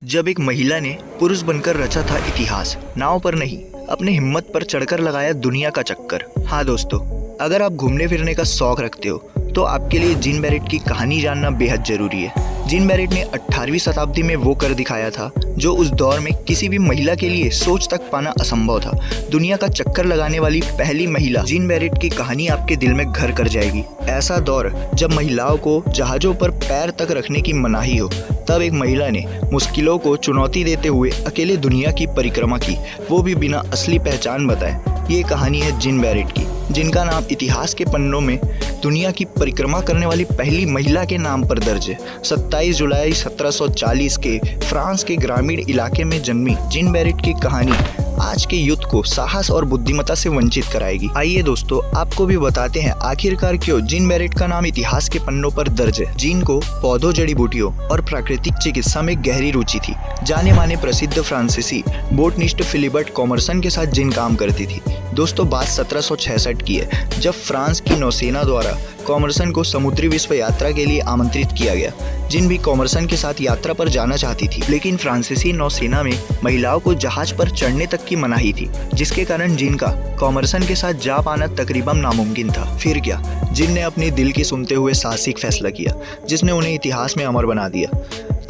जब एक महिला ने पुरुष बनकर रचा था इतिहास, नाव पर नहीं अपने हिम्मत पर चढ़कर लगाया दुनिया का चक्कर। हाँ दोस्तों, अगर आप घूमने फिरने का शौक रखते हो तो आपके लिए जीन बेरेट की कहानी जानना बेहद जरूरी है। जीन बेरेट ने 18वीं शताब्दी में वो कर दिखाया था जो उस दौर में किसी भी महिला के लिए सोच तक पाना असंभव था। दुनिया का चक्कर लगाने वाली पहली महिला जीन बेरेट की कहानी आपके दिल में घर कर जाएगी। ऐसा दौर जब महिलाओं को जहाजों पर पैर तक रखने की मनाही हो, तब एक महिला ने मुश्किलों को चुनौती देते हुए अकेले दुनिया की परिक्रमा की, वो भी बिना असली पहचान बताए। ये कहानी है जीन बेरेट की, जिनका नाम इतिहास के पन्नों में दुनिया की परिक्रमा करने वाली पहली महिला के नाम पर दर्ज है। 27 जुलाई 1740 के फ्रांस के ग्रामीण इलाके में जन्मी जीन बेरेट की कहानी आज के युद्ध को साहस और बुद्धिमत्ता से वंचित कराएगी। आइए दोस्तों, आपको भी बताते हैं आखिरकार क्यों जीन बेरेट का नाम इतिहास के पन्नों पर दर्ज है। जीन को पौधों, जड़ी बूटियों और प्राकृतिक चिकित्सा में गहरी रुचि थी। जाने माने प्रसिद्ध फ्रांसीसी बोटनिस्ट फिलिबर्ट कॉमर्सन के साथ जीन काम करती थी। दोस्तों, बात 1766 की है, जब फ्रांस की नौसेना द्वारा कॉमर्सन को समुद्री विश्व यात्रा के लिए आमंत्रित किया गया। जिन भी कॉमर्सन के साथ यात्रा पर जाना चाहती थी, लेकिन फ्रांसीसी नौसेना में महिलाओं को जहाज पर चढ़ने तक की मनाही थी, जिसके कारण जिन का कॉमर्सन के साथ जा पाना तकरीबन नामुमकिन था। फिर क्या, जिन ने अपने दिल की सुनते हुए साहसिक फैसला किया, जिसने उन्हें इतिहास में अमर बना दिया।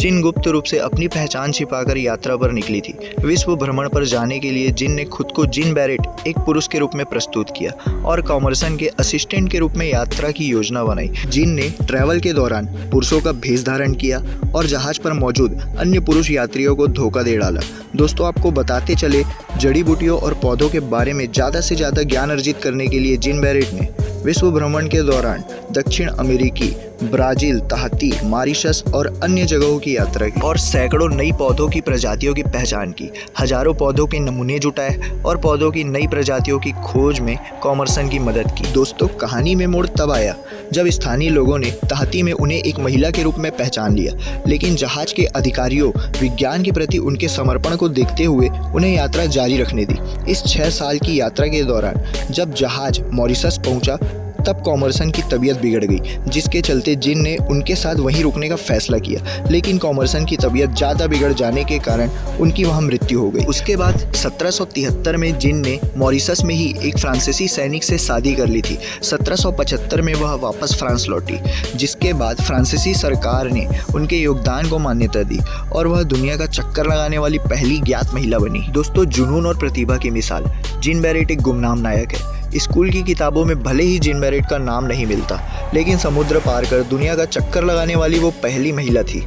जिन गुप्त रूप से अपनी पहचान छिपाकर यात्रा पर निकली थी। विश्व भ्रमण पर जाने के लिए जिन ने खुद को जीन बेरेट एक पुरुष के रूप में प्रस्तुत किया और कॉमर्सन के असिस्टेंट के रूप में यात्रा की योजना बनाई। जिन ने ट्रैवल के दौरान पुरुषों का भेष धारण किया और जहाज पर मौजूद अन्य पुरुष यात्रियों को धोखा दे डाला। दोस्तों, आपको बताते चले, जड़ी बूटियों और पौधों के बारे में ज़्यादा से ज़्यादा ज्ञान अर्जित करने के लिए जीन बेरेट ने विश्व भ्रमण के दौरान दक्षिण अमेरिकी, ब्राज़ील, ताहिती, मॉरिशस और अन्य जगहों की यात्रा की और सैकड़ों नई पौधों की प्रजातियों की पहचान की। हजारों पौधों के नमूने जुटाए और पौधों की नई प्रजातियों की खोज में कॉमर्सन की मदद की। दोस्तों, कहानी में मोड़ तब आया जब स्थानीय लोगों ने ताहिती में उन्हें एक महिला के रूप में पहचान लिया, लेकिन जहाज के अधिकारियों विज्ञान के प्रति उनके समर्पण को देखते हुए उन्हें यात्रा जारी रखने दी। इस 6 साल की यात्रा के दौरान जब जहाज मॉरिशस पहुंचा, तब कॉमर्सन की तबीयत बिगड़ गई, जिसके चलते जिन ने उनके साथ वहीं रुकने का फैसला किया, लेकिन कॉमर्सन की तबीयत ज़्यादा बिगड़ जाने के कारण उनकी वहां मृत्यु हो गई। उसके बाद 1773 में जिन ने मॉरिशस में ही एक फ्रांसीसी सैनिक से शादी कर ली थी। 1775 में वह वापस फ्रांस लौटी, जिसके बाद फ्रांसीसी सरकार ने उनके योगदान को मान्यता दी और वह दुनिया का चक्कर लगाने वाली पहली ज्ञात महिला बनी। दोस्तों, जुनून और प्रतिभा की मिसाल जीन बेरेट एक गुमनाम नायक है। स्कूल की किताबों में भले ही जीन बेरेट का नाम नहीं मिलता, लेकिन समुद्र पार कर दुनिया का चक्कर लगाने वाली वो पहली महिला थी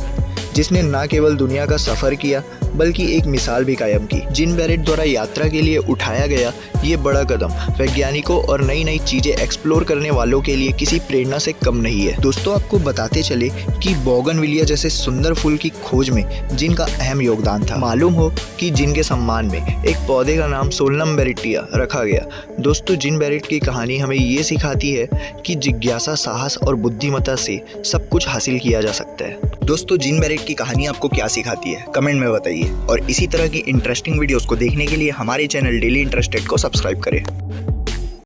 जिसने न केवल दुनिया का सफ़र किया बल्कि एक मिसाल भी कायम की। जीन बेरेट द्वारा यात्रा के लिए उठाया गया ये बड़ा कदम वैज्ञानिकों और नई नई चीज़ें एक्सप्लोर करने वालों के लिए किसी प्रेरणा से कम नहीं है। दोस्तों, आपको बताते चले कि बोगनविलिया जैसे सुंदर फूल की खोज में जिन का अहम योगदान था। मालूम हो कि जिन के सम्मान में एक पौधे का नाम सोलनम बेरेटिया रखा गया। दोस्तों, जीन बेरेट की कहानी हमें ये सिखाती है कि जिज्ञासा, साहस और बुद्धिमत्ता से सब कुछ हासिल किया जा सकता है। दोस्तों, जीन बेरेट की कहानी आपको क्या सिखाती है, कमेंट में बताइए। और इसी तरह की इंटरेस्टिंग वीडियोस को देखने के लिए हमारे चैनल डेली इंटरेस्टेड को सब्सक्राइब करें।